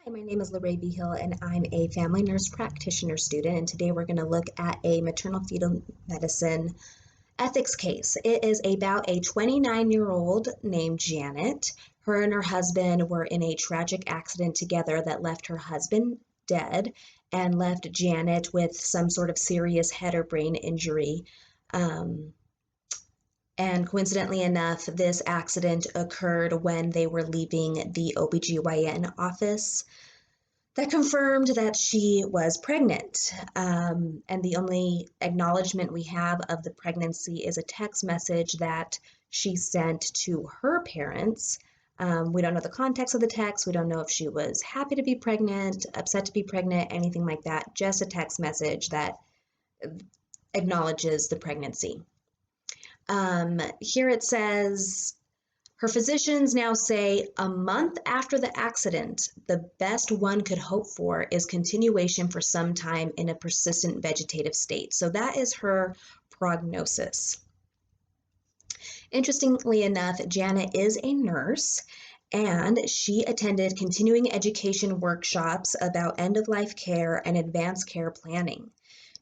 Hi, my name is Lorraine B. Hill, and I'm a family nurse practitioner student. And today we're going to look at a maternal fetal medicine ethics case. It is about a 29-year-old named Janet. Her and her husband were in a tragic accident together that left her husband dead and left Janet with some sort of serious head or brain injury. Um, and coincidentally enough, this accident occurred when they were leaving the OBGYN office that confirmed that she was pregnant. And the only acknowledgement we have of the pregnancy is a text message that she sent to her parents. We don't know the context of the text. We don't know if she was happy to be pregnant, upset to be pregnant, anything like that. Just a text message that acknowledges the pregnancy. Here it says, her physicians now say a month after the accident, the best one could hope for is continuation for some time in a persistent vegetative state. So that is her prognosis. Interestingly enough, Janet is a nurse and she attended continuing education workshops about end of life care and advanced care planning.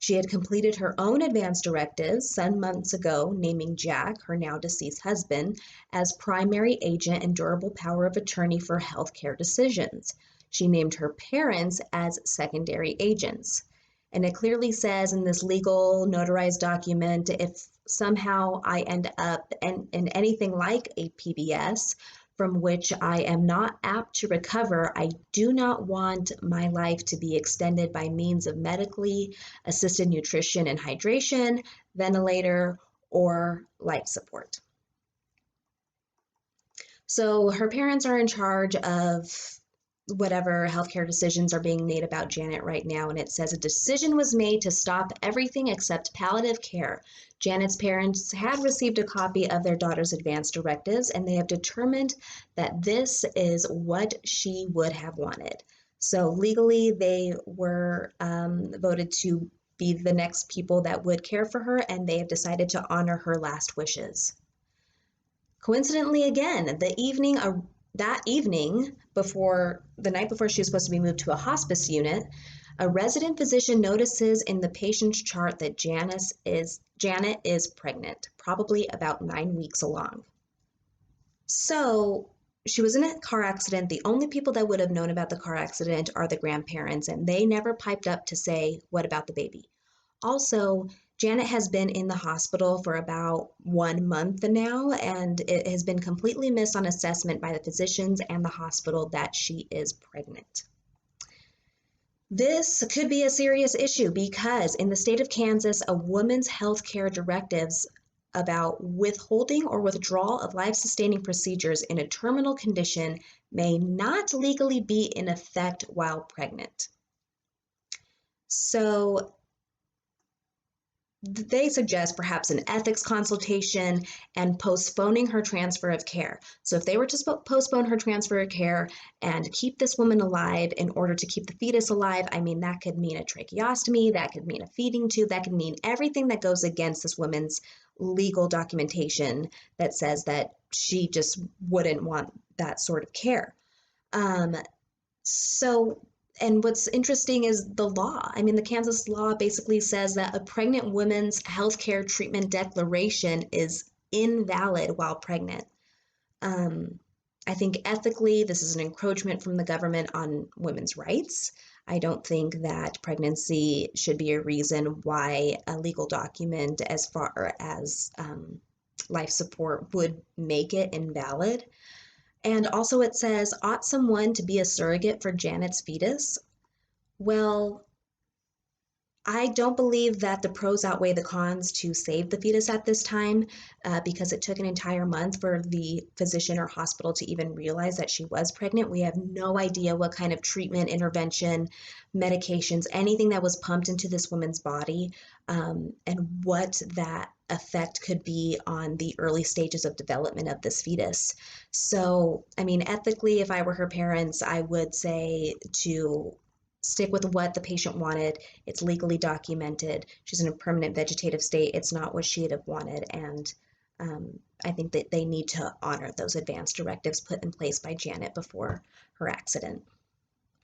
She had completed her own advance directives some months ago, naming Jack, her now deceased husband, as primary agent and durable power of attorney for healthcare decisions. She named her parents as secondary agents. And it clearly says in this legal notarized document, if somehow I end up in anything like a PBS, from which I am not apt to recover, I do not want my life to be extended by means of medically assisted nutrition and hydration, ventilator, or life support. So her parents are in charge of whatever healthcare decisions are being made about Janet right now. And it says a decision was made to stop everything except palliative care. Janet's parents had received a copy of their daughter's advance directives, and they have determined that this is what she would have wanted. So legally, they were voted to be the next people that would care for her, and they have decided to honor her last wishes. Coincidentally, again, that evening, before the night before she was supposed to be moved to a hospice unit, a resident physician notices in the patient's chart that Janet is pregnant, probably about 9 weeks along. So she was in a car accident. The only people that would have known about the car accident are the grandparents, and they never piped up to say, what about the baby? Also, Janet has been in the hospital for about 1 month now, and it has been completely missed on assessment by the physicians and the hospital that she is pregnant. This could be a serious issue because in the state of Kansas, a woman's health care directives about withholding or withdrawal of life-sustaining procedures in a terminal condition may not legally be in effect while pregnant. So they suggest perhaps an ethics consultation and postponing her transfer of care. So if they were to postpone her transfer of care and keep this woman alive in order to keep the fetus alive, I mean, that could mean a tracheostomy, that could mean a feeding tube, that could mean everything that goes against this woman's legal documentation that says that she just wouldn't want that sort of care. So and what's interesting is the law. I mean, the Kansas law basically says that a pregnant woman's healthcare treatment declaration is invalid while pregnant. I think ethically, this is an encroachment from the government on women's rights. I don't think that pregnancy should be a reason why a legal document as far as life support would make it invalid. And also it says, ought someone to be a surrogate for Janet's fetus? Well, I don't believe that the pros outweigh the cons to save the fetus at this time because it took an entire month for the physician or hospital to even realize that she was pregnant. We have no idea what kind of treatment, intervention, medications, anything that was pumped into this woman's body, and what that effect could be on the early stages of development of this fetus. So, I mean, ethically, if I were her parents, I would say to stick with what the patient wanted. It's legally documented. She's in a permanent vegetative state. It's not what she'd have wanted. And I think that they need to honor those advance directives put in place by Janet before her accident.